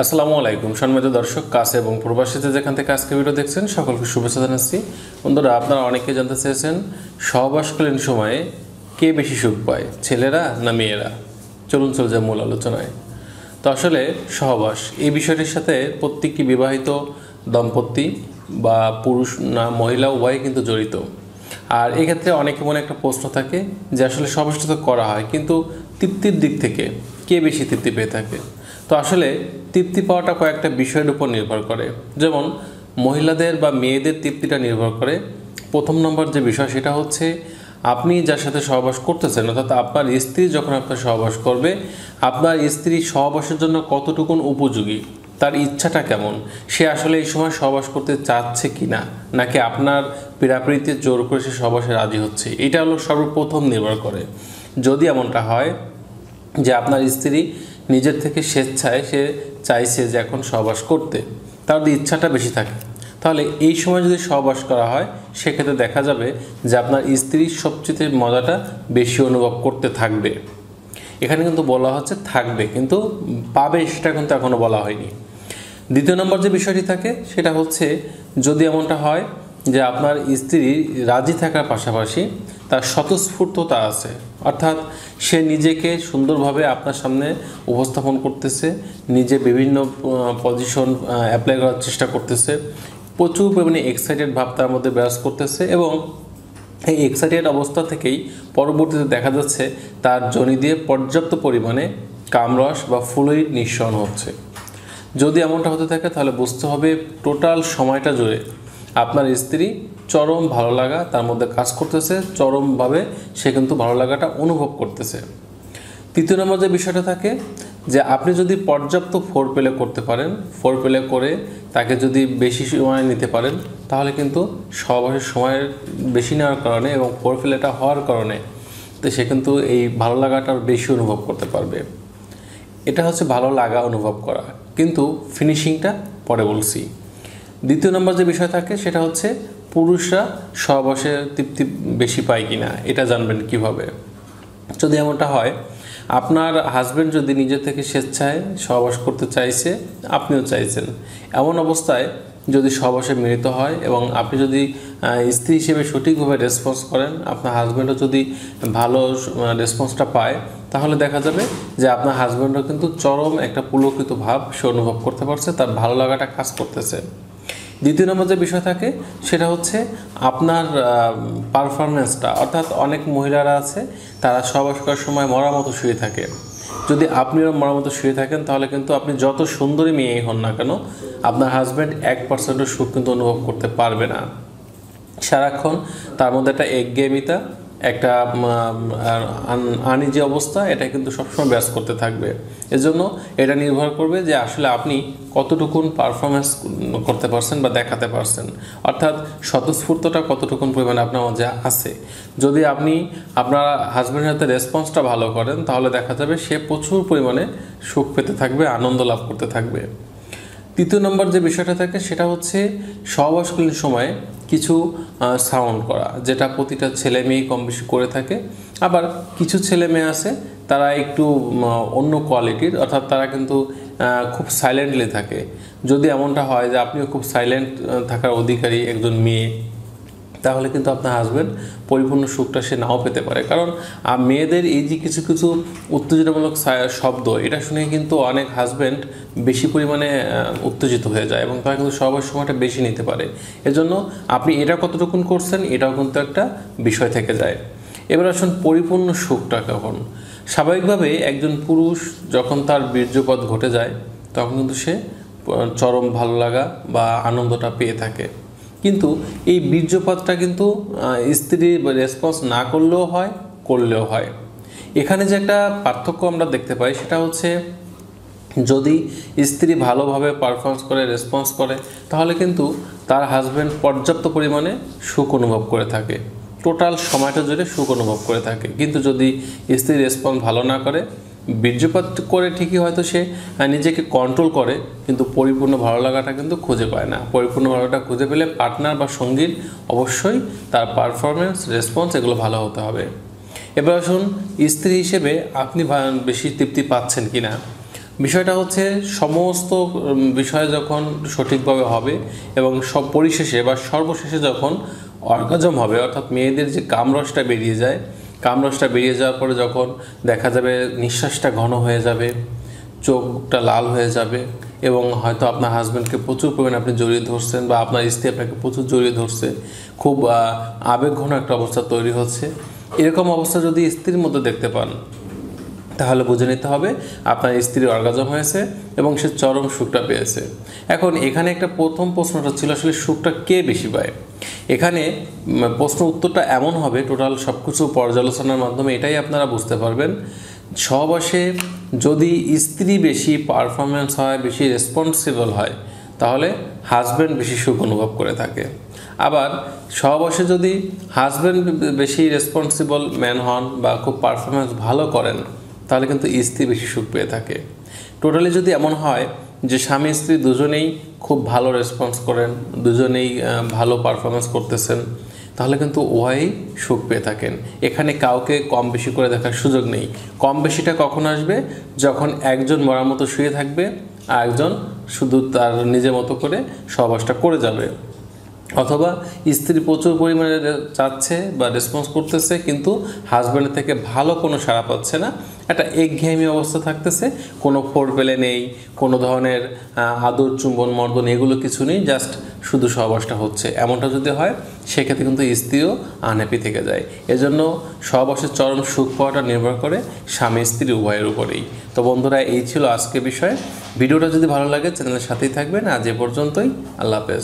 আসসালামু আলাইকুম সম্মানিত দর্শক, কাছে এবং প্রবাসীতে যেখান থেকে আজকে ভিডিও দেখছেন সকলকে শুভেচ্ছা জানাচ্ছি। বন্ধুরা, আপনারা অনেকে জানতে চেয়েছেন সহবাসকালীন সময়ে কে বেশি সুখ পায়, ছেলেরা না মেয়েরা। চলুন চলে যায় মূল আলোচনায়। তো আসলে সহবাস এই বিষয়টির সাথে প্রত্যেকটি বিবাহিত দম্পতি বা পুরুষ না মহিলা উভয়ই কিন্তু জড়িত। আর এক্ষেত্রে অনেকে মনে একটা প্রশ্ন থাকে যে আসলে সহবাসটা তো করা হয়, কিন্তু তৃপ্তির দিক থেকে কে বেশি তৃপ্তি পেয়ে থাকে। তো আসলে তৃপ্তি পাওয়াটা কয়েকটা বিষয়ের উপর নির্ভর করে। যেমন মহিলাদের বা মেয়েদের তৃপ্তিটা নির্ভর করে প্রথম নম্বর যে বিষয় সেটা হচ্ছে আপনি যার সাথে সহবাস করতেছেন, অর্থাৎ আপনার স্ত্রী যখন আপনার সহবাস করবে, আপনার স্ত্রী সহবাসের জন্য কতটুকুন উপযোগী, তার ইচ্ছাটা কেমন, সে আসলে এই সময় সহবাস করতে চাচ্ছে কি না, নাকি আপনার পীড়াপিড়িতে জোর করে সে সহবাসে রাজি হচ্ছে, এটা হলো সর্বপ্রথম নির্ভর করে। যদি এমনটা হয় যে আপনার স্ত্রী নিজের থেকে স্বেচ্ছায় সে চাইছে যে এখন সহবাস করতে, তার যদি ইচ্ছাটা বেশি থাকে, তাহলে এই সময় যদি সহবাস করা হয় সেক্ষেত্রে দেখা যাবে যে আপনার স্ত্রী সবচেয়ে মজাটা বেশি অনুভব করতে থাকবে। এখানে কিন্তু বলা হচ্ছে থাকবে, কিন্তু পাবে সেটা কিন্তু এখনও বলা হয়নি। দ্বিতীয় নম্বর যে বিষয়টি থাকে সেটা হচ্ছে যদি এমনটা হয় যে আপনার স্ত্রী রাজি থাকার পাশাপাশি তার স্বতঃস্ফূর্ততা আছে, অর্থাৎ সে নিজেকে সুন্দরভাবে আপনার সামনে উপস্থাপন করতেছে, নিজে বিভিন্ন পজিশন অ্যাপ্লাই করার চেষ্টা করতেছে, প্রচুর পরিমাণে এক্সাইটেড ভাব তার মধ্যে বিরাজ করতেছে, এবং এই এক্সাইটেড অবস্থা থেকেই পরবর্তীতে দেখা যাচ্ছে তার যোনি দিয়ে পর্যাপ্ত পরিমাণে কামরস বা ফ্লুইড নিঃসরণ হচ্ছে। যদি এমনটা হতে থাকে তাহলে বুঝতে হবে টোটাল সময়টা জুড়ে আপনার স্ত্রী চরম ভালো লাগা তার মধ্যে কাজ করতেছে, চরমভাবে সে কিন্তু ভালো লাগাটা অনুভব করতেছে। তৃতীয় নম্বর যে বিষয়টা থাকে যে আপনি যদি পর্যাপ্ত ফোর প্লে করতে পারেন, ফোর প্লে করে তাকে যদি বেশি সময় নিতে পারেন, তাহলে কিন্তু সহবাসের সময়ের বেশি নেওয়ার কারণে এবং ফোর প্লেটা হওয়ার কারণে তো সে কিন্তু এই ভালো লাগাটা বেশি অনুভব করতে পারবে। এটা হচ্ছে ভালো লাগা অনুভব করা, কিন্তু ফিনিশিংটা পরে বলছি। দ্বিতীয় নম্বর যে বিষয় থাকে সেটা হচ্ছে পুরুষরা সহবাসে তৃপ্তি বেশি পায় কি না, এটা জানবেন কিভাবে। যদি এমনটা হয় আপনার হাজব্যান্ড যদি নিজে থেকে স্বেচ্ছায় সহবাস করতে চাইছে, আপনিও চাইছেন, এমন অবস্থায় যদি সহবাসে মিলিত হয় এবং আপনি যদি স্ত্রী হিসেবে সঠিকভাবে রেসপন্স করেন, আপনার হাজব্যান্ডও যদি ভালো রেসপন্সটা পায়, তাহলে দেখা যাবে যে আপনার হাজব্যান্ডও কিন্তু চরম একটা পুলকিত ভাব সে অনুভব করতে পারছে, তার ভালো লাগাটা কাজ করতেছে। দ্বিতীয় নম্বর যে বিষয় থাকে সেটা হচ্ছে আপনার পারফরমেন্সটা, অর্থাৎ অনেক মহিলারা আছে তারা সহবাস করার সময় মরার মতো শুয়ে থাকে। যদি আপনিও মরার মতো শুয়ে থাকেন তাহলে কিন্তু আপনি যত সুন্দরী মেয়েই হন না কেন, আপনার হাজব্যান্ড 1%ও সুখ কিন্তু অনুভব করতে পারবে না। সারাক্ষণ তার মধ্যে একটা একঘেয়েমিতা, একটা আনইজি অবস্থা, এটা কিন্তু সবসময় ব্যাস করতে থাকবে। এজন্য এটা নির্ভর করবে যে আসলে আপনি কতটুকুন পারফরমেন্স করতে পারছেন বা দেখাতে পারছেন, অর্থাৎ স্বতঃস্ফূর্তটা কতটুকুন পরিমাণে আপনার মধ্যে আছে। যদি আপনি আপনার হাজব্যান্ডের হাতে রেসপন্সটা ভালো করেন, তাহলে দেখা যাবে সে প্রচুর পরিমাণে সুখ পেতে থাকবে, আনন্দ লাভ করতে থাকবে। তৃতীয় নম্বর যে বিষয়টা থাকে সেটা হচ্ছে সহবাসকালীন সময়ে কিছু সাউন্ড করা, যেটা প্রতিটা ছেলে মেয়েই কম বেশি করে থাকে। আবার কিছু ছেলে মেয়ে আছে তারা একটু অন্য কোয়ালিটির, অর্থাৎ তারা কিন্তু খুব সাইলেন্টলি থাকে। যদি এমনটা হয় যে আপনিও খুব সাইলেন্ট থাকার অধিকারী একজন মেয়ে, তাহলে কিন্তু আপনার হাজব্যান্ড পরিপূর্ণ সুখটা সে নাও পেতে পারে। কারণ মেয়েদের এই যে কিছু কিছু উত্তেজনামূলক শব্দ, এটা শুনে কিন্তু অনেক হাজব্যান্ড বেশি পরিমাণে উত্তেজিত হয়ে যায় এবং তারা কিন্তু সবার সময়টা বেশি নিতে পারে। এজন্য আপনি এটা কতটুকুন করছেন এটাও কিন্তু একটা বিষয় থেকে যায়। এবার আসুন পরিপূর্ণ সুখটা কখন। স্বাভাবিকভাবে একজন পুরুষ যখন তার বীর্যপাত ঘটে যায় তখন কিন্তু সে চরম ভালো লাগা বা আনন্দটা পেয়ে থাকে, কিন্তু এই বীর্যপাতটা কিন্তু স্ত্রীর রেসপন্স না করলেও হয়, করলেও হয়। এখানে যে একটা পার্থক্য আমরা দেখতে পাই সেটা হচ্ছে যদি স্ত্রী ভালোভাবে পারফরমেন্স করে, রেসপন্স করে, তাহলে কিন্তু তার হাজব্যান্ড পর্যাপ্ত পরিমাণে সুখ অনুভব করে থাকে, টোটাল সময়টা জুড়ে সুখ অনুভব করে থাকে। কিন্তু যদি স্ত্রী রেসপন্স ভালো না করে, বীর্যপাত করে ঠিকই হয়তো সে নিজেকে কন্ট্রোল করে, কিন্তু পরিপূর্ণ ভালো লাগাটা কিন্তু খুঁজে পায় না। পরিপূর্ণ ভালো লাগাটা খুঁজে পেলে পার্টনার বা সঙ্গীর অবশ্যই তার পারফরমেন্স, রেসপন্স এগুলো ভালো হতে হবে। এবার আসুন স্ত্রী হিসেবে আপনি বেশি তৃপ্তি পাচ্ছেন কি না। বিষয়টা হচ্ছে সমস্ত বিষয় যখন সঠিকভাবে হবে এবং সব পরিশেষে বা সর্বশেষে যখন অর্গাজম হবে, অর্থাৎ মেয়েদের যে কামরসটা বেরিয়ে যায়, কামরসটা বেরিয়ে যাওয়ার পরে যখন দেখা যাবে নিঃশ্বাসটা ঘন হয়ে যাবে, চোখটা লাল হয়ে যাবে এবং হয়তো আপনার হাজব্যান্ডকে প্রচুর পরিমাণে আপনি জড়িয়ে ধরছেন বা আপনার স্ত্রী আপনাকে প্রচুর জড়িয়ে ধরছে, খুব আবেগঘন একটা অবস্থা তৈরি হচ্ছে, এরকম অবস্থা যদি স্ত্রীর মধ্যে দেখতে পান তাহলে বুঝে নিতে হবে আপনার স্ত্রীর অর্গাজম হয়েছে এবং সে চরম সুখটা পেয়েছে। এখন এখানে একটা প্রথম প্রশ্নটা ছিল আসলে সুখটা কে বেশি পায়। এখানে প্রশ্ন উত্তরটা এমন হবে, টোটাল সব কিছু পর্যালোচনার মাধ্যমে এটাই আপনারা বুঝতে পারবেন। সহবাসে যদি স্ত্রী বেশি পারফরমেন্স হয়, বেশি রেসপন্সিবল হয়, তাহলে হাজব্যান্ড বেশি সুখ অনুভব করে থাকে। আবার সহবাসে যদি হাজব্যান্ড বেশি রেসপন্সিবল ম্যান হন বা খুব পারফরমেন্স ভালো করেন, তাহলে কিন্তু স্ত্রী বেশি সুখ পেয়ে থাকে। টোটালি যদি এমন হয় যে স্বামী স্ত্রী দুজনেই খুব ভালো রেসপন্স করেন, দুজনেই ভালো পারফরমেন্স করতেছেন, তাহলে কিন্তু উভয়ই সুখ পেয়ে থাকেন। এখানে কাউকে কম বেশি করে দেখার সুযোগ নেই। কম বেশিটা কখন আসবে? যখন একজন মরার মতো শুয়ে থাকবে আর একজন শুধু তার নিজের মতো করে সহবাসটা করে যাবে, অথবা স্ত্রী প্রচুর পরিমাণে চাচ্ছে বা রেসপন্স করতেছে কিন্তু হাজব্যান্ডের থেকে ভালো কোনো সাড়া পাচ্ছে না, একটা একঘেয়েমি অবস্থা থাকতেছে, কোনো ফোরপ্লে নেই, কোনো ধরনের আদর চুম্বন মর্দন এগুলো কিছু নেই, জাস্ট শুধু সহবাসটা হচ্ছে, এমনটা যদি হয় সেক্ষেত্রে কিন্তু স্ত্রীও আনহ্যাপি থেকে যায়। এজন্য সহবাসের চরম সুখ পাওয়াটা নির্ভর করে স্বামী স্ত্রী উভয়ের উপরেই। তো বন্ধুরা, এই ছিল আজকের বিষয়। ভিডিওটা যদি ভালো লাগে চ্যানেলের সাথেই থাকবেন। আজ এ পর্যন্তই, আল্লাহ হাফেজ।